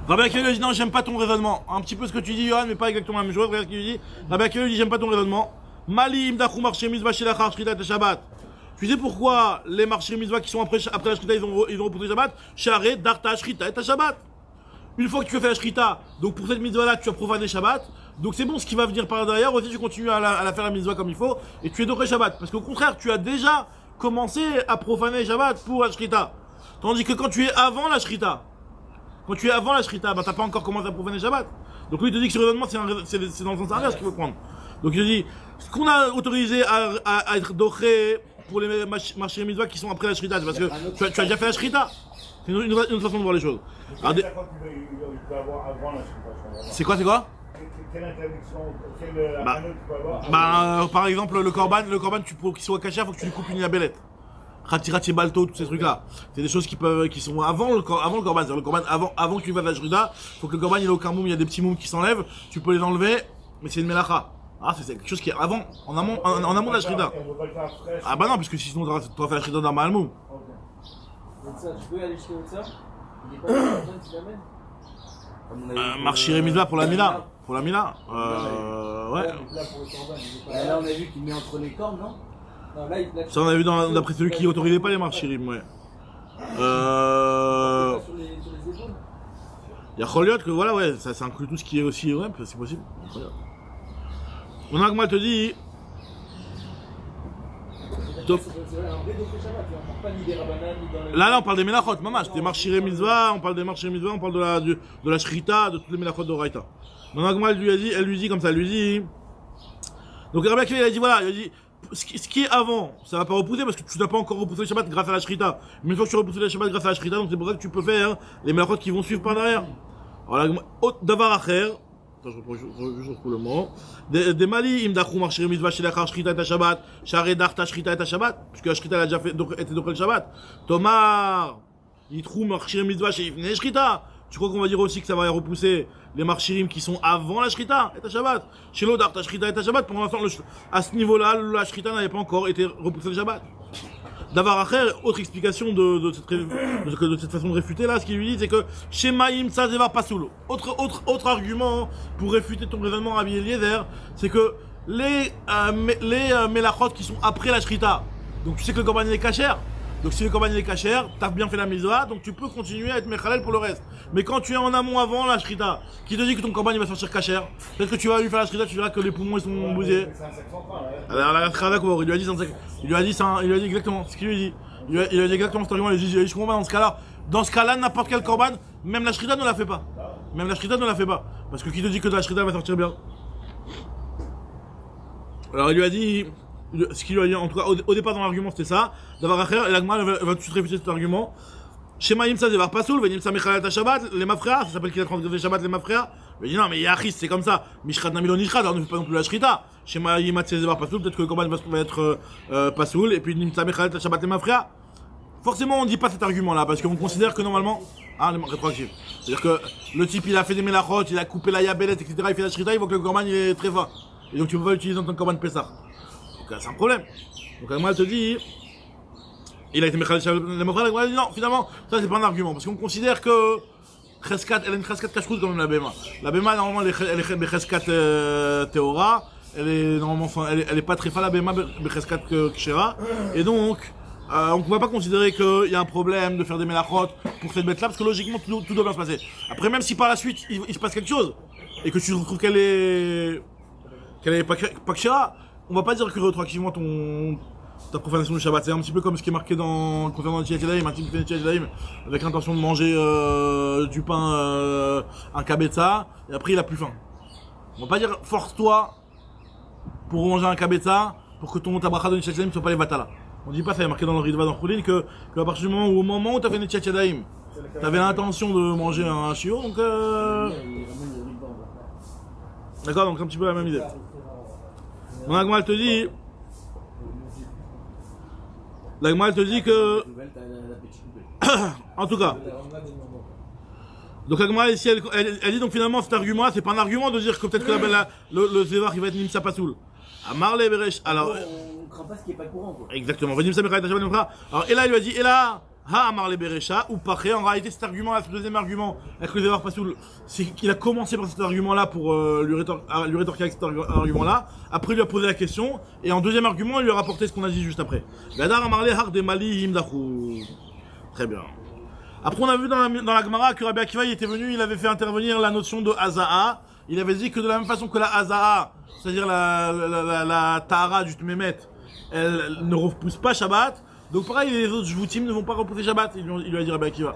Rabbi Akiva lui dit non, j'aime pas ton raisonnement. Un petit peu ce que tu dis, Yohan, mais pas exactement la même chose. Regarde ce qu'il lui dit. Rabbi Akiva lui dit j'aime pas ton raisonnement. Malim dachou marché mitzvah shelachar shrita et Shabbat. Tu sais pourquoi les marchés mitzvah qui sont après la shrita ils ont repoussé Shabbat? Share darta shrita et Shabbat. Une fois que tu as fait la shrita, donc pour cette mitzvah là tu as profané Shabbat. Donc c'est bon, ce qui va venir par derrière aussi tu continues à la faire la mitzvah comme il faut et tu es doré Shabbat. Parce qu'au contraire tu as déjà commencé à profaner Shabbat pour la shrita. Tandis que quand tu es avant la shrita, bah t'as pas encore commencé à profaner Shabbat. Donc lui il te dit que ce raisonnement c'est dans le sens inverse qu'il faut prendre. Donc il te dit, ce qu'on a autorisé à être doré pour les marchés mitzvah qui sont après la shrita, c'est parce que tu as déjà fait la shrita. C'est une autre façon de voir les choses. Alors, Il peut avoir avant la shrita. c'est quoi Quelle interdiction, quelle anneau tu peux avoir par exemple, le korban, pour qu'il soit caché, il faut que tu lui coupes une yabelette. Khatirati balto, tous ces trucs-là. C'est des choses qui sont avant le korban. C'est-à-dire le korban, avant que tu fasses la shrita, il faut que le korban, il ait aucun moum, il y a des petits moums qui s'enlèvent, tu peux les enlever, mais c'est une melacha. Ah, c'est quelque chose qui est avant, en amont de la shrita. On peut pas le faire après. Ah bah non, parce que sinon tu auras fait la shrita normal moum. Ça, tu peux aller jusqu'à ça? Il n'est pas le Corban qui l'amène? Marché mitzvah pour la mina. Pour la mina. Ouais. Là, pour le Corban, il est pas Là, on a vu qu'il met entre les cornes, non? Non, là, Ça, on a vu d'après celui qui autorisait pas les marchirim, ouais. sur les épaules. Il y a Choliot que voilà, ouais, ça inclut tout ce qui est aussi, ouais, c'est possible. On a que moi te dit. Top. Là, on parle des melachot, mamash, des marchiré mitzvah, on parle des marchiré mitzvah, on parle de la shrita, de toutes les melachot d'Oraita. Donc Agma elle lui dit comme ça, elle lui dit. Donc Rabbi Akiva il a dit voilà, il a dit ce qui est avant, ça va pas repousser parce que tu n'as pas encore repoussé le Shabbat grâce à la shrita. Mais une fois que tu as repoussé le Shabbat grâce à la shrita, donc c'est pour ça que tu peux faire les melachot qui vont suivre par derrière. Alors Davar Acher. Attends, je retrouve le mot. Des mali, im dachou marché mitzvah chez la shrita et Shabbat, share darta shrita et Shabbat, puisque la shrita a déjà été doré le Shabbat. Tomar, il trouve marché mitzvah chez ifne shrita. Tu crois qu'on va dire aussi que ça va repousser les marchirim qui sont avant la shrita et Shabbat? Chez l'eau darta shrita et Shabbat, pour l'instant, à ce niveau-là, la shrita n'avait pas encore été repoussée le Shabbat. Davar Acher, autre explication de cette façon de réfuter là, ce qu'il lui dit, c'est que Shemaim Tzazevar Pasoul. Autre argument pour réfuter ton raisonnement Rabbi Eliezer, c'est que les melachot qui sont après la shrita, donc tu sais que le korban est kasher, donc si le korban est kasher, t'as bien fait la mitzvah, donc tu peux continuer à être mechalel pour le reste. Mais quand tu es en amont avant la shrita, qui te dit que ton korban il va sortir kasher, peut-être que tu vas lui faire la shrita, tu verras que les poumons ils sont bousillés. C'est un sac central. Alors la d'accord, il lui a dit exactement ce qu'il lui dit. Il lui a dit exactement cet argument, il lui a dit je comprends pas dans ce cas-là, n'importe quel korban, même la shrita ne la fait pas. Même la shrita ne la fait pas. Parce que qui te dit que la shrita va sortir bien? Alors il lui a dit, ce qu'il lui a dit, en tout cas au départ dans l'argument c'était ça, d'avoir affaire, et l'agma va tout de suite réfuter cet argument. Shema Yimsa Zevar Pasoul, Venim Samechalat Shabbat, les mafréas, ça s'appelle qu'il a transgressé Shabbat, les mafréas. Il dit non, mais Yachis, c'est comme ça. Mishrat Namilon Nishrat, alors ne fait pas non plus la Shrita. Shema Yimsa Zevar Pasoul, peut-être que le korban va être Pasoul, et puis Nim Samechalat Shabbat, les mafréas. Forcément, on dit pas cet argument-là, parce qu'on considère que normalement, les rétroactifs. C'est-à-dire que le type, il a fait des melachot, il a coupé la yabelet, etc., il fait la Shrita, il voit que le korban il est très fin. Et donc tu peux pas l'utiliser en tant que korban Pessah. Donc c'est un problème. Donc moi, elle te dit. Il a été Mechal les Mofral, il a dit non, finalement, ça c'est pas un argument, parce qu'on considère que Cheskat, elle a une Cheskat Kashrut comme la Bema. La Bema, normalement, elle est Cheskat Théora, elle est normalement, elle est pas très fa la Bema, Cheskat Kshera, et donc, on ne peut pas considérer qu'il y a un problème de faire des melachot pour cette bête-là, parce que logiquement, tout doit bien se passer. Après, même si par la suite, il se passe quelque chose, et que tu trouves qu'elle est pas Kshera, on va pas dire que rétroactivement ta profanation du Shabbat, c'est un petit peu comme ce qui est marqué concernant le Tchiat Yadayim, un type qui fait le Tchiat Yadayim avec l'intention de manger du pain, un kabetza, et après il a plus faim. On va pas dire force-toi pour manger un kabetza pour que ta bracha de Tchiat Yadayim ne soit pas les vatala. On dit pas ça, il est marqué dans le Ritva dans Choulin que à partir du moment où tu as fait le Tchiat Yadayim, tu avais l'intention de manger un chiot, donc d'accord, donc un petit peu la même idée. Mon Agma, elle te dit. L'Agma, elle te dit que. En tout cas. Donc l'Agma, ici, elle dit donc finalement cet argument-là, c'est pas un argument de dire que peut-être que le Zévar il va être Nimsa Pasoul. Amar le Beresh. Alors. craint pas ce qui est pas courant, quoi. Exactement. Alors, et là, il lui a dit, et là, ha amar le berecha ou paré. En réalité, cet argument-là, ce deuxième argument, avec le dévar Passoul, c'est qu'il a commencé par cet argument-là pour lui rétorquer avec cet argument-là. Après, il lui a posé la question, et en deuxième argument, il lui a rapporté ce qu'on a dit juste après. Gadar amar le har de mali himdachou. Très bien. Après, on a vu dans la Gemara que Rabbi Akiva, il était venu, il avait fait intervenir la notion de Haza'a. Il avait dit que de la même façon que la Haza'a, c'est-à-dire la Tahara du Tmemet, elle ne repousse pas Shabbat. Donc pareil, les autres Jvutim ne vont pas repousser Shabbat, il lui a dit Rabbi Akiva.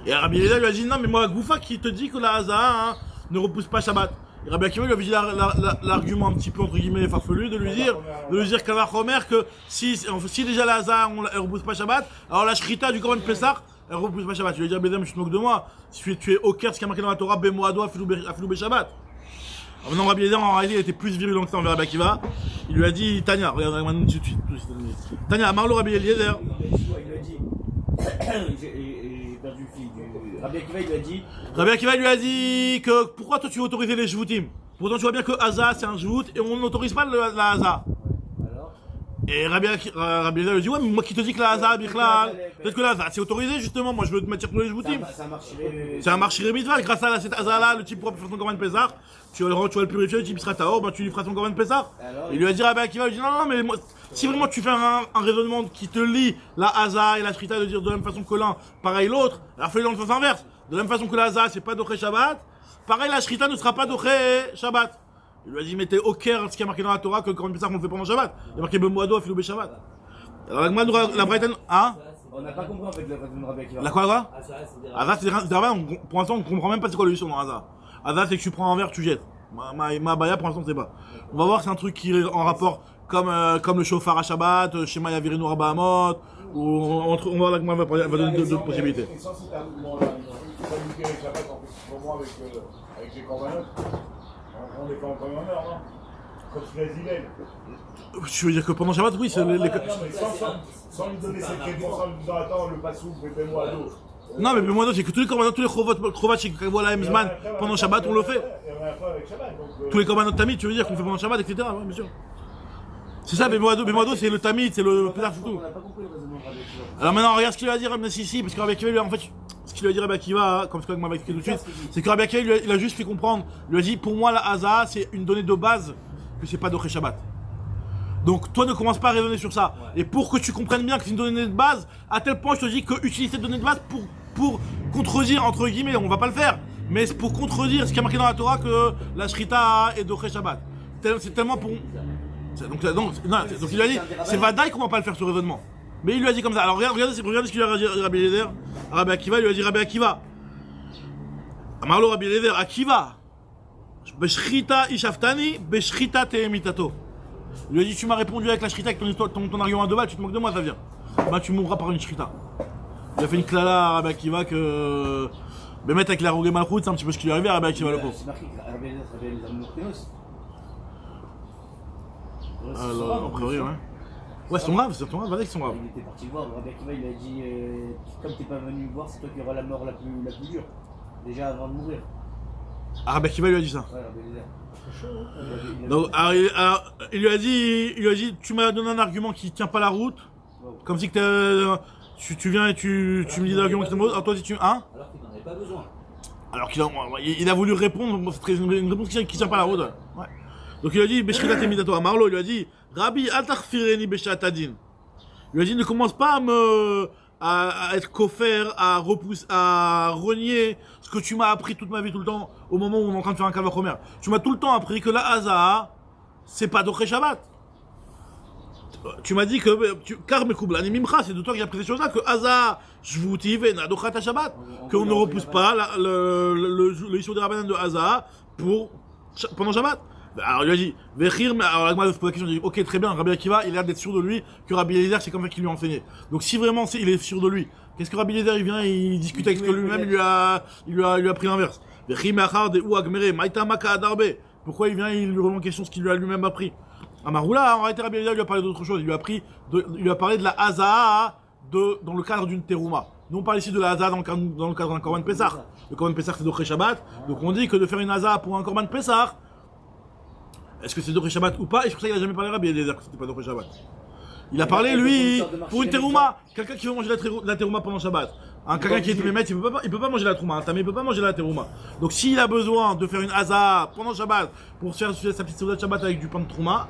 Et Rabbi Eliezer lui a dit non, mais moi, Goufa qui te dit que la Haza'a ne repousse pas Shabbat. Et Rabbi Akiva lui avait dit l'argument un petit peu entre guillemets farfelu de lui dire qu'Allah Homer que si déjà la Haza'a elle repousse pas Shabbat, alors la Shrita du Korban Pessah, elle repousse pas Shabbat. Tu vas dire, Bédem, je te moque de moi. Si tu es au cœur de ce qui a marqué dans la Torah, Bemoado, Afilou Shabbat. Alors maintenant, Rabbi Eliezer, en réalité, il était plus virulent que ça envers Rabbi Akiva. Il lui a dit, Tania, regarde maintenant tout de suite. Tania, Amarlo Rabbi Eliezer. Il lui a dit, j'ai perdu le fil. Rabbi Akiva, il lui a dit. Rabbi Akiva, il lui a dit que pourquoi toi tu veux autoriser les Jvutim? Pourtant, tu vois bien que Haza, c'est un Jvout et on n'autorise pas la Haza. Et Rabbi Eliezer lui dit ouais mais moi qui te dis que la Haza Bichlal, peut-être que la Haza c'est autorisé justement, moi je veux te mettre tous les Jvutim. C'est un marché mitzvah, grâce à cette Haza là, le type pourra faire son Korban Pessah, tu vas le purifier, le type sera tahor, ben tu lui feras son Korban Pessah. Il lui a dit Rabbi Akiva, il lui dit non mais moi, si vraiment tu fais un raisonnement qui te lie la Haza et la Shrita de dire de la même façon que l'un, pareil l'autre, alors fais-le dans le sens inverse. De la même façon que la Haza c'est pas Doché Shabbat, pareil la Shrita ne sera pas Doché Shabbat. Il lui a dit, mais t'es au cœur de ce qui a marqué dans la Torah que le Korban Pessah qu'on le fait pendant Shabbat. Il y a marqué Bemoado, Afilou Shabbat. Alors, la Braïtan, hein? On n'a pas compris en fait la façon de Rabbi Akiva. La quoi? Haza, c'est des rabbins, pour l'instant, on comprend même pas c'est quoi le mission dans Haza. Haza, c'est que tu prends un verre, tu jettes. Ma baya, pour l'instant, c'est pas. On va voir, c'est un truc qui est en rapport, comme le chauffard à Shabbat, Shema Yavirinu Arba Amot, ou on va voir la Gemara va donner d'autres possibilités. Et sans cet argument-là, tu vas nous dire Shabbat en fait, pour moi avec les corbanotes. On n'est pas encore en heure, non? Quand tu les Hillel. Tu veux dire que pendant Shabbat, oui, c'est non, mais sans lui donner cette question, sans lui dire attends, le passou, fais-moi à dos. Non, mais moi, c'est que tous les korbanot, tous les chrovat chez Kavola et Mzman, pendant Shabbat, on le fait. Tous les korbanot tamid, tu veux dire qu'on fait pendant Shabbat, etc. Ouais, bien sûr. C'est ça, Bemoado, c'est le tamid, c'est le pétard surtout. Alors maintenant, regarde ce qu'il va dire, si, parce que Rabbi Akiva, en fait, ce qu'il a dit Rabbi Akiva, comme ce que m'avait expliqué tout de suite, c'est que Rabbi Akiva, il a juste fait comprendre, il lui a dit, pour moi, la Haza, c'est une donnée de base, que c'est pas Doché Shabbat. Donc, toi, ne commence pas à raisonner sur ça. Et pour que tu comprennes bien que c'est une donnée de base, à tel point, je te dis que utiliser cette donnée de base pour contredire, entre guillemets, on va pas le faire, mais c'est pour contredire ce qui a marqué dans la Torah que la Shrita est Doché Shabbat. C'est tellement pour... Donc il lui a dit, c'est Vadaï qu'on va pas le faire ce raisonnement. Mais il lui a dit comme ça. Alors regardez ce qu'il lui a dit Rabbi Eliezer. Rabbi Akiva, il lui a dit Rabbi Akiva. Amarlo Rabbi Eliezer, Akiva. Beshrita ishaftani, beshrita teemitato. Il lui a dit, tu m'as répondu avec la shrita, avec ton argument à deux balles, tu te moques de moi, ça vient. Bah tu mourras par une shrita. Il a fait une klala à Rabbi Akiva que... Mais mettre avec la Rogue Malchut, c'est un petit peu ce qui lui est arrivé à Rabbi Akiva le pauvre. C'est marqué que Rabbi Eliezer Moukrinos. Alors, a priori, ouais. Ouais, c'est ton grave, vas-y, c'est ton grave. Il était parti voir, Rabbi Akiva il a dit comme t'es pas venu me voir, c'est toi qui auras la mort la plus dure. Déjà avant de mourir. Ah, Rabbi Akiva lui a dit ça. Ouais, Rabbi Eliezer. Donc, il lui a dit, tu m'as donné un argument qui tient pas la route. Comme si que tu viens et tu me dis des arguments qui tient pas la route. Alors toi, si tu. Hein? Alors qu'il n'en avait pas besoin. Alors qu'il a voulu répondre, c'est une réponse qui tient pas la route. Ouais. Donc il a dit, Beshrita Temidato à Marlo, il lui a dit, Rabbi, Altarfireni Beshatadin. Il lui a dit, ne commence pas à être coffert, à renier ce que tu m'as appris toute ma vie, tout le temps, au moment où on est en train de faire un Kavachomer. Tu m'as tout le temps appris que la Haza, c'est pas Doché Shabbat. Tu m'as dit que, car Mekoublani Mimcha, c'est de toi qui as appris ces choses-là, que Haza, Jvuti, Vena, Dochat Shabbat. Qu'on ne repousse pas le issue de Rabbanan de Haza pendant Shabbat. Alors il lui a dit, Vechir, mais alors la Gemara se pose la question, il dit, ok très bien, Rabbi Akiva, il a l'air d'être sûr de lui, que Rabbi Eliezer c'est comme ça qu'il lui a enseigné. Donc si vraiment il est sûr de lui, qu'est-ce que Rabbi Eliezer il vient, il discute avec ce que lui-même il lui a pris l'inverse. Vechir me'achar de ou agmere, maïta maka adarbe. Pourquoi il vient, il lui remet en question ce qu'il lui a lui-même appris. Amaroula, en réalité Rabbi Eliezer lui a parlé d'autre chose, il lui a parlé de la Haza dans le cadre d'une terouma. Nous on parle ici de la Haza dans le cadre d'un Korban Pessah. Le Korban Pessah c'est Doché Shabbat, donc on dit que de faire une Haza pour un Korban Pessah, est-ce que c'est Doché Shabbat ou pas? Et c'est pour ça qu'il n'a jamais parlé Rabbi Eliezer que c'était pas Doché Shabbat. Il a parlé, Elle lui, peut faire pour une de marcher terouma. Quelqu'un qui veut manger la terouma pendant Shabbat. Quelqu'un qui est mémet, il peut pas manger la terouma. Un tamé, il peut pas manger la terouma. Donc s'il a besoin de faire une haza pendant Shabbat pour se faire sa petite sauda de Shabbat avec du pain de trouma,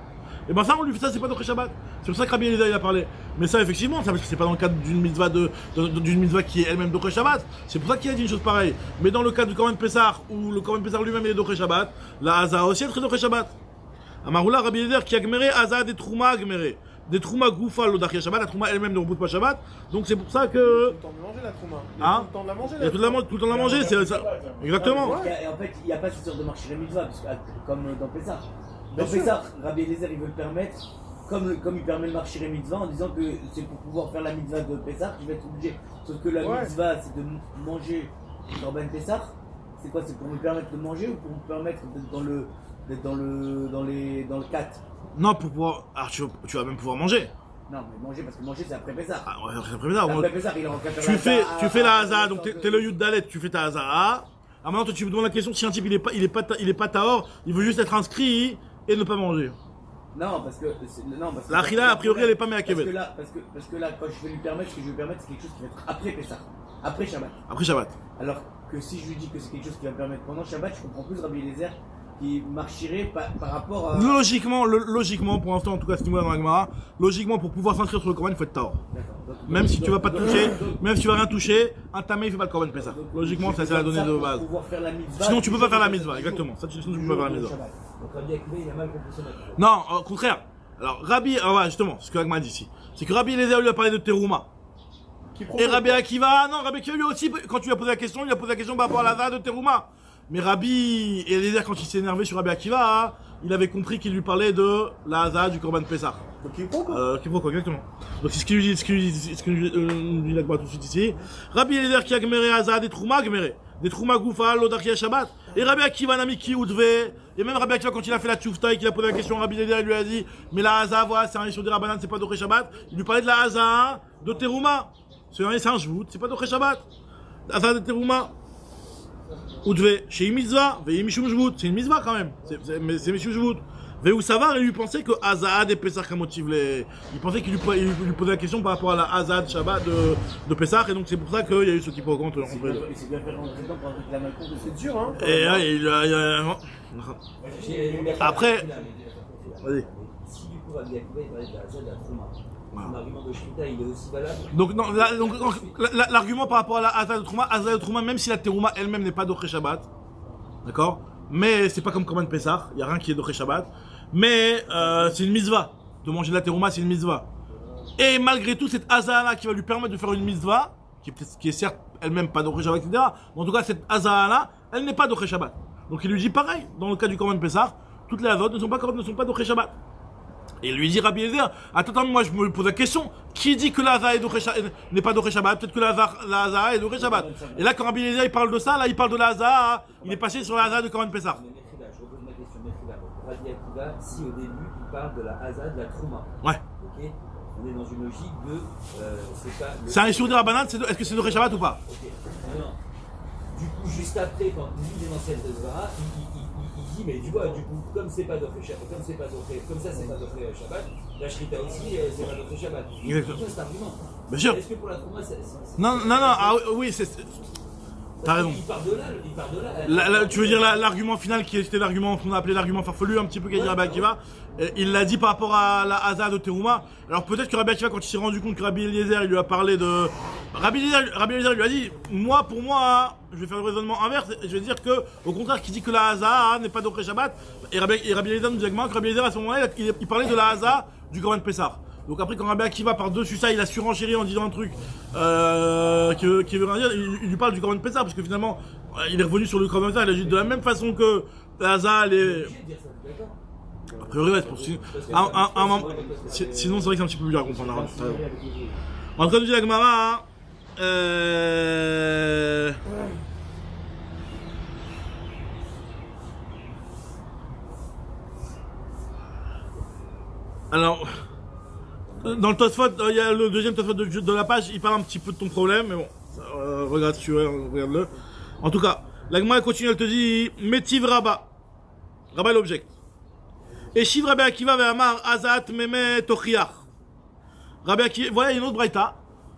et ben ça, on lui fait ça, c'est pas d'Oché Shabbat. C'est pour ça que Rabbi Eliezer il a parlé. Mais ça, effectivement, ça parce que c'est pas dans le cadre d'une mitzvah qui est elle-même d'Oché Shabbat. C'est pour ça qu'il a dit une chose pareille. Mais dans le cas du Korban Pessah, où le Korban Pessah lui-même il est d'Oché Shabbat, la haza aussi est d'Oché Shabbat. Amaroula, Rabbi Eliezer qui a gméré haza des trouma gméré. Des trouma goufa l'odachia Shabbat, la trouma elle-même ne repousse pas Shabbat. Donc c'est pour ça que. Il y a tout le temps de manger la trouma. Il y a Hein tout le temps de la manger. Il y a tout le temps de la manger, c'est ça. Exactement. Et en fait, il n'y a pas cette sorte de marché mitzvah, parce que, comme dans Pessah. Dans Bien sûr. Pessah, Rabbi Eliezer il veut le permettre, comme il permet le marché mitzvah, en disant que c'est pour pouvoir faire la mitzvah de Pessah, je vais être obligé. Sauf que la Ouais. mitzvah, c'est de manger Korban Pessah. C'est quoi? C'est pour me permettre de manger ou pour me permettre d'être dans le 4? Non, pour pouvoir. Ah, tu vas même pouvoir manger. Non, mais manger, parce que manger c'est après Pessah. Ah, ouais, c'est après ça. Après Pessah, il est en train de faire Tu la fais la haza, haza, donc t'es le yud dalet, tu fais ta haza. Ah, maintenant toi tu me demandes la question si un type il est pas tahor, il veut juste être inscrit et ne pas manger. Non, parce que. Non, parce que La achila, a priori, elle est pas parce me'akevet. que là, quand je vais lui permettre, ce que je vais lui permettre, c'est quelque chose qui va être après Pessah, après Shabbat. Après Shabbat. Alors que si je lui dis que c'est quelque chose qui va me permettre pendant Shabbat, je comprends plus Rabbi Eliezer qui marcherait par rapport à. Logiquement, pour l'instant, en tout cas, ce niveau dans la Gemara, logiquement, pour pouvoir s'inscrire sur le Korban, il faut être tahor. D'accord. Même si tu vas pas toucher, même si tu vas rien toucher, un tamé il fait pas le Korban Pessah. Logiquement, ça c'est la donnée de base. Pour pouvoir faire la mitzvah, Sinon, tu peux pas faire la mitzvah, exactement. Sinon, tu peux pas faire la mitzvah. Donc Rabbi Akiva, il a mal compris son maître. Non, au contraire. Alors, voilà, justement, ce que Agma dit ici. C'est que Rabbi Eliezer lui a parlé de terouma. Qui Et propose Rabbi Akiva, non, Rabbi Akiva lui aussi, quand tu lui as posé la question, il a posé la question par rapport à la haza de terouma. Mais Rabbi Eliezer, quand il s'est énervé sur Rabbi Akiva, il avait compris qu'il lui parlait de la haza du Korban Pessah. Donc qui propose Quiproquo, exactement. Donc c'est ce qu'il lui dit, dit l'Agma tout de suite ici. Rabbi Eliezer qui a gméré haza des trouma gméré. Des trouma goufa, l'odachia Shabbat. Et Rabbi Akiva nami ki udve. Et même Rabbi Akiva, quand il a fait la tchoufta et qu'il a posé la question, Rabbi Eliezer il lui a dit, mais la haza, voilà, c'est un issue de Rabbanan, c'est pas d'Oché Shabbat. Il lui parlait de la haza de terouma. C'est un jout, c'est pas d'Oché Shabbat. Haza de terouma. Udve, chez mitzvah, veille mishum jvout. C'est une mitzvah quand même. C'est mishum jvout. Veillou Savar, il lui pensait que Hazad et Pessah motive les. Il pensait qu'il lui posait la question par rapport à la Hazad Shabbat de Pessah, et donc c'est pour ça qu'il y a eu ce quiproquo entre c'est les deux. bien fait rentrer dedans pour un truc qu'il a mal compris. C'est dur, hein. Et là, Après- Vas-y. Si du coup Rabbi Akiva il parlait de la haza de la trouma, son argument de Shrita il est aussi valable. Donc, non, l'argument par rapport à la Hazad de Trouma, même si la Terouma elle-même n'est pas d'Oché Shabbat, d'accord? Mais c'est pas comme Korban Pessah, il n'y a rien qui est d'Oché Shabbat. Mais c'est une mitzvah. De manger de la terouma, c'est une mitzvah. Et malgré tout, cette Hazana qui va lui permettre de faire une mitzvah, qui est certes elle-même pas d'Oché Shabbat, etc. Mais en tout cas, cette Hazana, elle n'est pas d'Oché Shabbat. Donc il lui dit pareil, dans le cas du Korban Pessah, toutes les Hazot ne sont pas d'Oché Shabbat. Et il lui dit Rabbi Eliezer, attends, moi je me pose la question, qui dit que la Haza n'est pas d'Oché Shabbat? Peut-être que la Haza est d'Oché Shabbat. Et là, quand Rabbi Eliezer il parle de ça, là il parle de la Haza, il est passé sur la Haza de Korban Pessah. Mais Mechila, je repose ma question, Mechila. Rabbi Akiva, si au début il parle de la haza de la trouma, Ouais. ok, on est dans une logique de. C'est pas. C'est un issue de Rabbanan, est-ce que c'est d'Oché Shabbat ou pas? Ok, non. Du coup, juste après, quand il est dans cette Zvara, il dit, mais du coup, comme c'est pas d'Oché Shabbat, comme ça c'est pas d'Oché Shabbat, la Shrita aussi, c'est pas d'Oché Shabbat. Exactement. C'est cet argument. Bien sûr. Est-ce que pour la trouma, c'est. Non, ah oui, c'est. T'as raison. Il part de là, Tu veux dire l'argument final qui était l'argument qu'on a appelé l'argument farfelu, un petit peu qu'a dit Rabbi Akiva, il l'a dit par rapport à la Haza de Terouma. Alors peut-être que Rabbi Akiva, quand il s'est rendu compte que Rabbi Eliezer il lui a parlé de. Rabbi Eliezer lui a dit, pour moi, je vais faire le raisonnement inverse, je vais dire que, au contraire, qui dit que la Haza n'est pas d'Oché Shabbat, et Rabbi Eliezer nous dit que Rabbi Eliezer à ce moment-là, il parlait de la Haza du Korban Pessah. Donc après, quand Rabbi Akiva par-dessus ça, il a surenchéri en disant un truc qui veut rien dire, il lui parle du Korban Pessah, parce que finalement, il est revenu sur le Korban Pessah, il a dit de la même façon que la Haza, elle est. A priori, ouais, c'est pour sinon, c'est vrai que c'est un petit peu plus dur à comprendre. En tout cas, nous dit la Gemara, alors, dans le Tosfot, il y a le deuxième Tosfot de la page, il parle un petit peu de ton problème, mais bon, regarde si tu veux, regarde-le. En tout cas, la Gemara continue, elle te dit, Métiv Rabba. Rabba l'objecte. Et Shiv Rabbi Akiva ve'amar Azat Meme Tochiach. Rabbi Akiva, voilà une autre braïta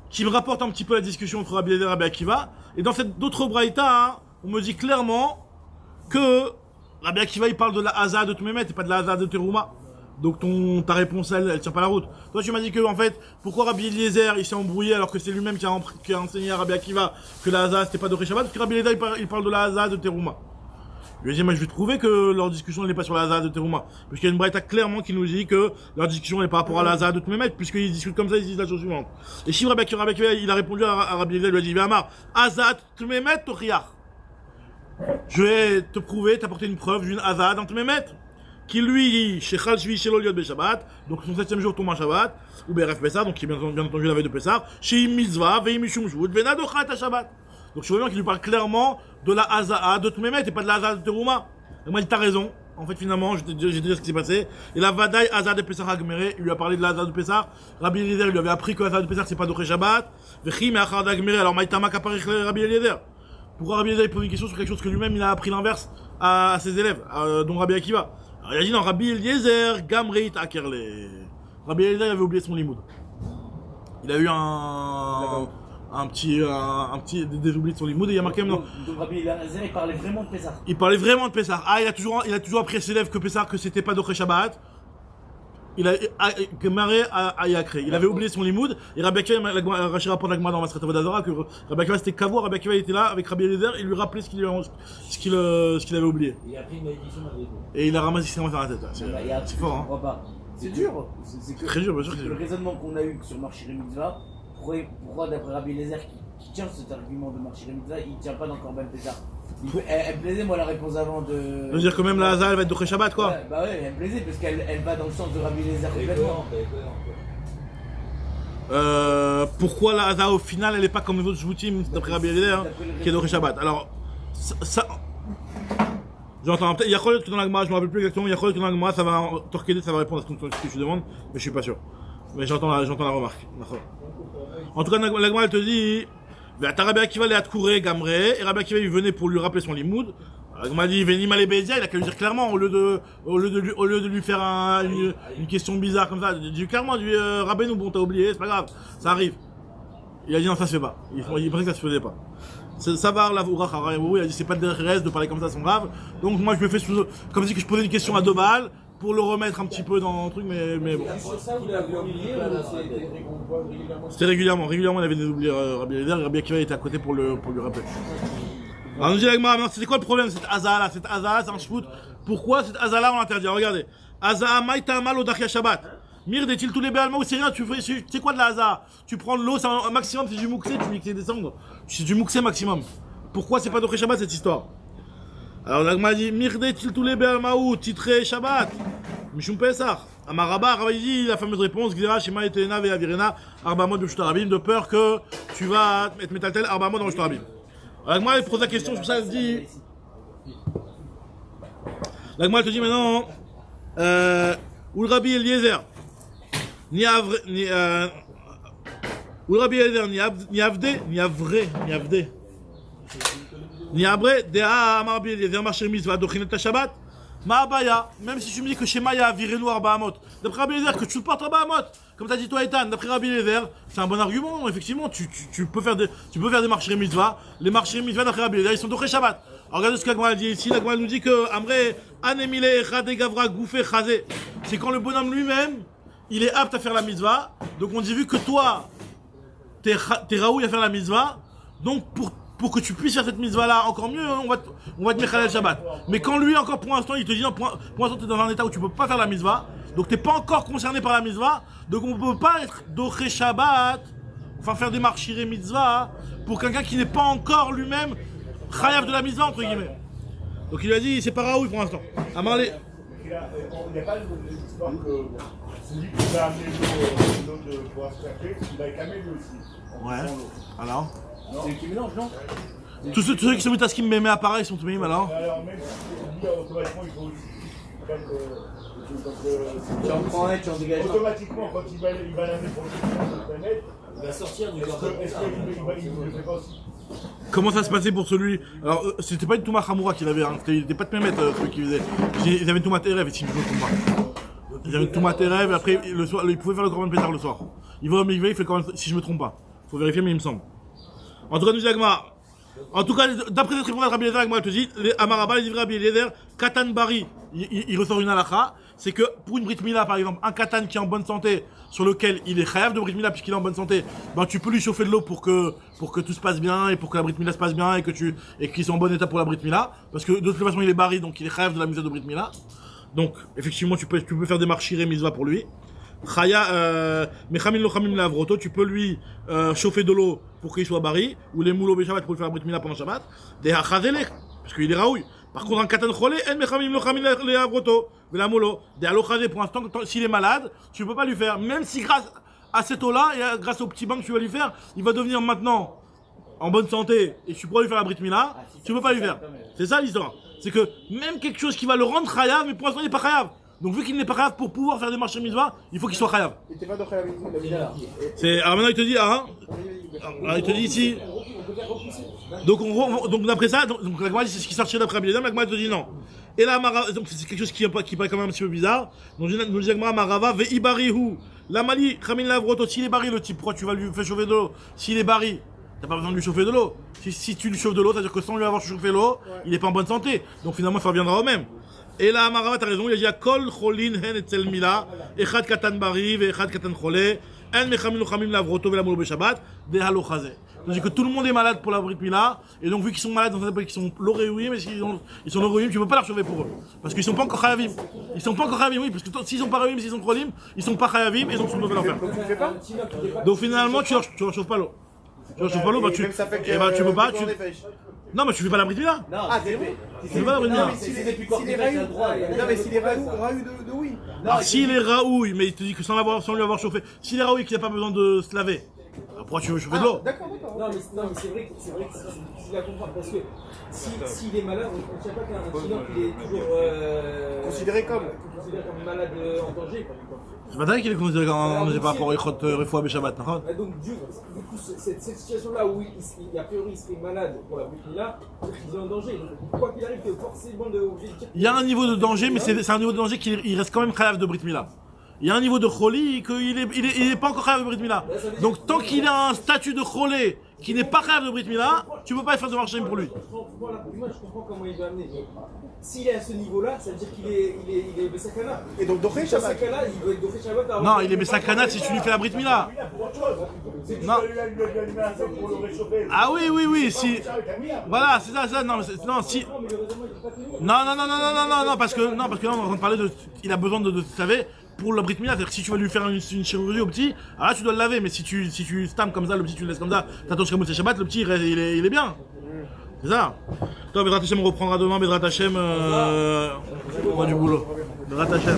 qui me rapporte un petit peu la discussion entre Rabbi Eliezer et Rabbi Akiva. Et dans cette autre braïta, hein, on me dit clairement que Rabbi Akiva il parle de la Haza de Tmemet et pas de la Haza de Teruma. Donc ta réponse elle tient pas la route. Toi tu m'as dit que en fait pourquoi Rabbi Eliezer il s'est embrouillé alors que c'est lui-même qui a enseigné à Rabbi Akiva que la Haza c'était pas de Shabbat parce que Rabbi Eliezer il parle de la Haza de Teruma. Je lui ai dit moi je vais trouver que leur discussion n'est pas sur la Haza de Teruma parce qu'il y a une braïta clairement qui nous dit que leur discussion n'est par rapport à la Haza de Tmemet puisqu'ils discutent comme ça ils disent la chose suivante. Et si Rabbi Akiva il a répondu à Rabbi Eliezer il lui a dit Amar Haza Tmemet Tochiach. Je vais te prouver, t'apporter une preuve d'une Haza dans Tmemet. Qui lui, chez Shvi Shelo Liot Beshabbat, donc son 7e jour tombe en Shabbat, ou Beref Pessah, donc qui est bien entendu la veille de Pessah, chez Mitzvah, Veim Mishum Shvut, Venadochat Shabbat. Donc je vois bien qu'il lui parle clairement de la Haza'a de Tmemet et pas de la Haza'a de Teruma. Et moi il dit t'as raison, en fait finalement, j'ai dit ce qui s'est passé. Et la Vadaï Haza'a de Pessah Hagmere, il lui a parlé de la Haza'a de Pessah. Rabbi Eliezer lui avait appris que la Haza'a de Pessah c'est pas de Shabbat. Vechim et Achar d'Hagmere, alors Maïtama Kaparich Rabbi Eliezer. Pourquoi Rabbi Eliezer pose une question sur quelque chose que lui-même il a appris l'inverse à ses élèves, dont Rabbi Akiva. Alors, il a dit non, Rabbi Eliezer, Gamreit Akerle. Rabbi Eliezer il avait oublié son limoud. Il a eu des oublis de son limoud et il a marqué donc Rabbi Eliezer il parlait vraiment de Pessah. Il parlait vraiment de Pessah. Ah, il a toujours appris à ses élèves que Pessah, que c'était pas d'Oché Shabbat. Il avait oublié son limoud et Rabbi Akiva, Rashi rapporte l'Agma dans Masret Avodazara que Rabbi Akiva c'était Kavou, Rabbi Akiva était là avec Rabbi Eliezer et lui rappelait ce qu'il avait oublié. Et après il m'a dit ça m'a dit. Et il a ramassé ce qu'il avait dans la tête. C'est fort, hein. C'est dur. C'est très dur, bien sûr que c'est le dur. raisonnement qu'on a eu sur Marchiri Mitzvah, pourquoi d'après Rabbi Eliezer qui tient cet argument de Marchiri Mitzvah, il tient pas dans Korban Pessah. Elle me plaisait moi la réponse avant de... Ça veut dire que même la Haza elle va être d'Oché Shabbat quoi. Ouais, bah ouais, elle me plaisait parce qu'elle va dans le sens de Rabbi Eliezer complètement. Pourquoi la Haza au final elle est pas comme les autres Joutim d'après Rabbi Eliezer qui est d'Oché Shabbat. Alors ça j'entends peut-être, il y a que dans l'Agma, je me rappelle plus exactement, il y a que dans l'Agma, ça va Torquédé, ça va répondre à ce que tu demandes, mais je suis pas sûr. Mais j'entends la remarque. En tout cas, l'Agma elle te dit, t'as Rabbi Akiva les Atkouré, Gamré, et Rabbi Akiva il venait pour lui rappeler son limoud. L'Agma dit, Venim Alebezia, il a qu'à lui dire clairement, au lieu de lui faire une question bizarre comme ça, il dit clairement, Rabbeinu, bon t'as oublié, c'est pas grave, ça arrive. Il a dit non, ça se fait pas. Il pensait que ça se faisait pas. Ça va, la Voura Harayou, il a dit c'est pas de reste de parler comme ça à son grave. Donc moi je me fais comme si que je posais une question à deux balles pour le remettre un petit peu dans le truc, mais bon. Sur ça, vous l'avez oublié ou C'était régulièrement il avait des oublis Rabbi Eliezer, et Rabbi Akiva était à côté pour lui rappeler. Alors nous dit l'Agma, c'était quoi le problème cette Haza là? Cette Haza là c'est un shvout. Pourquoi cette Haza là on l'interdit? Regardez. Haza maïta mal odachia Shabbat. Mir des-il tous les béalma ou c'est rien, tu sais quoi de la Haza? Tu prends de l'eau, c'est un maximum, c'est du mouxé, tu mixes des cendres. C'est du mouxé maximum. Pourquoi c'est pas d'Oché Shabbat cette histoire? Alors l'Agma dit Mir des-il tous les béalma ou titré Shabbat. Mishum Pesach. Amaraba, Rabbi dit la fameuse réponse Gdira Shema Etena Ve Avirena Arbamot de Shtarabim, de peur que tu vas être métaltel Arbamot dans le Shtarabim. L'Agma elle pose la question, sur ça elle dit. L'Agma elle te dit maintenant où le Rabbi Eliezer ni Rabbi Eliezer ni Avde ni Abré Dea Rabbi Eliezer Marcher Mitzvah Dochinet Shabbat Ma Abaya, même si tu me dis que chez Maya Virenu Arbaamot, d'après Rabbi Eliezer que tu portes Arbaamot, comme t'as dit toi Ethan, d'après Rabbi Eliezer, c'est un bon argument, effectivement, tu peux faire des marchés mitzvah, les marchés mitzvah d'après Rabbi Eliezer, ils sont d'Oché Shabbat. Alors regardez ce que l'Agma dit ici, l'Agma nous dit que Amré Anemile Echade Gavra Gouffé Chazé, c'est quand le bonhomme lui-même, il est apte à faire la mitzvah, donc on dit vu que toi, t'es raoui à faire la mitzvah, donc pour que tu puisses faire cette mitzvah là encore mieux, on va te mettre le Shabbat. Mais quand lui encore pour l'instant il te dit non, pour l'instant tu es dans un état où tu peux pas faire la mitzvah, donc t'es pas encore concerné par la mitzvah, donc on peut pas être d'Oché Shabbat, enfin faire des marchiré mitzvah pour quelqu'un qui n'est pas encore lui-même chayav de la mitzvah entre guillemets. Donc il lui a dit c'est pas raoui pour l'instant. Amarlé. Il n'y a pas l'histoire que celui qui va amener l'eau de pouvoir se café, il va calmer lui aussi. Ouais. Alors. C'est qui mélange, non? Tous ceux qui se mettent à ce qui me met appareil sont tous mis alors. Alors même si lui automatiquement il faut aussi. Tu en prends un, tu en dégages un. Automatiquement quand il va laver pour le planète, Il va sortir du corps. est-ce qu'il ne le fait pas aussi? Comment ça se passait pour celui? Alors c'était pas une Touma Hamoura qu'il avait, hein. Il était pas de Mémet celui qui faisait. Ils avaient une Touma Terev, si je me trompe pas. Ils avaient une Touma Terev et après le soir, ils pouvaient faire le Korban Pétard le soir. il va au mikvé, il fait quand même, si je me trompe pas. Faut vérifier, mais il me semble. En tout cas, nous dit Agma. En tout cas, d'après cette réponse, Rabbi Eliezer, Agma te dit, Amaraba, les livres Rabbi Eliezer, Katan Bari, il ressort une halakha, c'est que pour une Brit Mila, par exemple, un Katan qui est en bonne santé, sur lequel il est chayav de Brit Mila puisqu'il est en bonne santé, ben tu peux lui chauffer de l'eau pour que tout se passe bien et pour que la Brit Mila se passe bien et qu'il soit en bon état pour la Brit Mila, parce que de toute façon il est bari, donc il est chayav de la misère de Brit Mila. Donc effectivement tu peux faire des marchiré misva pour lui. Mechamin lo chamim lavroto, tu peux lui chauffer de l'eau pour qu'il soit bari, ou les moulots Shabbat pour lui faire la Brit Mila pendant Shabbat. Des hachazelek, parce qu'il est raoui. Par contre, un katan cholé, en mechamim lo chamim lavroto, mais la moulo. Des alochazé, pour l'instant, s'il est malade, tu peux pas lui faire. Même si grâce à cette eau-là, et grâce au petit bain que tu vas lui faire, il va devenir maintenant en bonne santé, et tu pourras lui faire la Brit Mila, tu peux pas lui faire. C'est ça l'histoire. C'est que même quelque chose qui va le rendre chayav, mais pour l'instant il n'est pas chayav. Donc vu qu'il n'est pas chayav, pour pouvoir faire des marchés mitzvah, il faut qu'il soit chayav. Il était pas de Khayab, Alors maintenant il te dit, alors il te dit ici. Donc d'après ça, donc la Gemara dit c'est ce qui sortit d'après Abiyadam, la Gemara te dit non. Et là, donc c'est quelque chose qui paraît quand même un petit peu bizarre. Donc nous dit la Gemara, Marava, ve'ibarihu, la mali, chamin lavroto, s'il est bari le type, pourquoi tu vas lui faire chauffer de l'eau? S'il est bari, t'as pas besoin de lui chauffer de l'eau. Si tu lui chauffes de l'eau, c'est-à-dire que sans lui avoir chauffé l'eau, il est pas en bonne santé. Donc finalement ça reviendra au même. Et là, Marava, t'as raison, il a dit Kol cholin hen etzel mila, echad katan bari, ve'echad katan cholé, en mechamin lo chamim lavroto ve'la molo be'shabbat, de'halo chazé. C'est-à-dire que tout le monde est malade pour la Brit Mila, et donc vu qu'ils sont malades, on s'appelle qu'ils sont l'oréouim, mais ils sont l'oréouim, tu peux pas leur chauffer pour eux. Parce qu'ils sont pas encore chayavim. Ils sont pas encore chayavim, oui, parce que s'ils sont pas réouim, s'ils sont cholim, ils sont pas chayavim, et donc tu ne peux pas leur faire. Donc tu le fais pas? Donc finalement, tu leur chauffes pas l'eau. Tu leur chauffes pas l'eau, bah tu peux pas, non, mais tu fais pas la Brit Mila. Ah, c'est vrai. Tu fais pas la Brit Mila. Non, mais s'il est raoui de oui. Alors s'il est raouille, mais il te dit que sans lui avoir chauffé, s'il est raouille et qu'il n'a pas besoin de se laver, pourquoi tu veux chauffer de l'eau? D'accord. Non, mais c'est vrai que c'est difficile à comprendre parce que s'il est malade, on ne sait pas qu'un client il est toujours Considéré comme malade en danger. C'est pas dingue qu'il est considéré quand on n'est pas pour Echot Refoua Beshabbat, non? Donc du coup, cette situation-là où a priori il serait malade pour la Brit Mila, il est en danger. Donc, quoi qu'il arrive, tu es forcément obligé de dire. Il y a un niveau de danger, mais c'est un niveau de danger qu'il reste quand même chayav de Brit Mila. Il y a un niveau de choli qu'il est pas encore chayav de Brit Mila. Donc tant qu'il a un statut de cholé qui n'est pas chayav de Brit Mila, tu peux pas faire de marché pour lui. Moi je comprends comment il va amener. S'il est à ce niveau-là, ça veut dire qu'il est Bessakana. Et donc Doché Shabbat. Bessakana, il doit être Doché Shabbat. Non, il est Bessakana si tu lui fais la Brit Mila. Non. Ah oui, si. Voilà, c'est ça, non, si. Non, parce que là, on est en train de parler de. Il a besoin de se laver pour la Brit Mila. C'est-à-dire que si tu vas lui faire une chirurgie au petit, alors là, tu dois le laver. Mais si tu stammes comme ça, le petit, tu le laisses comme ça, t'attends jusqu'à Moussé Shabbat, le petit, il est bien. C'est ça. Toi, Bédrat Hashem, on reprendra demain, Bédrat Hashem, on va du boulot. Bédrat Hashem.